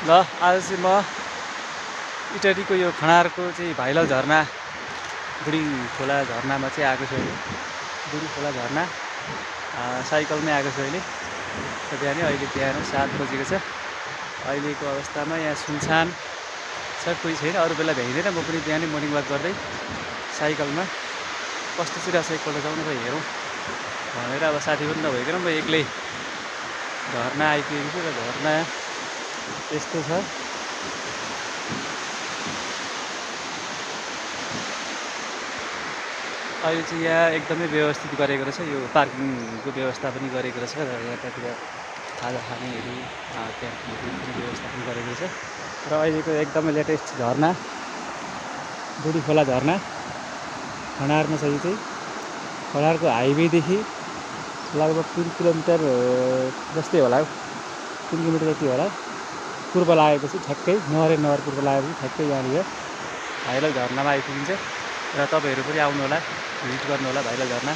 ल आज चाहिँ म इटरीको यो खनारको चाहिँ भाइरल झरना बुढी खोला झरनामा चाहिँ आएको छु अहिले। बुढी खोला झरना साइकलमै आएको छु अहिले। बिहानै अहिले बिहान 7 बजेको छ। अहिलेको अवस्थामा यहाँ सुनसान छ, कोही छैन। अरू बेला भ्याइँदैन। म पनि बिहानै मर्निङ वाक गर्दै साइकलमा कस्तो चाहिँ रहेछ एकपल्ट जाउँ न हेरौँ भनेर अब साथी पनि नभइकन म एक्लै झरना आइपुगेको छु र झरना यस्तो छ। अहिले चाहिँ यहाँ एकदमै व्यवस्थित गरेको रहेछ। यो पार्किङको व्यवस्था पनि गरेको रहेछ र यतातिर खाजा खानेहरू क्याम्पहरू पनि व्यवस्था पनि गरेको रहेछ। र अहिलेको एकदमै लेटेस्ट झरना बुढी खोला झरना खनारमा छ। यो चाहिँ खनारको हाइवेदेखि लगभग 3 किलोमिटर जस्तै होला, 3 किलोमिटर जति होला। पूर्व लागेपछि ठ्याक्कै नहर पूर्व लागेपछि ठ्याक्कै यहाँनिर भाइरल झरनामा आइपुगिन्छ। र तपाईँहरू पनि आउनु होला, भिजिट गर्नु होला भाइरल झरना।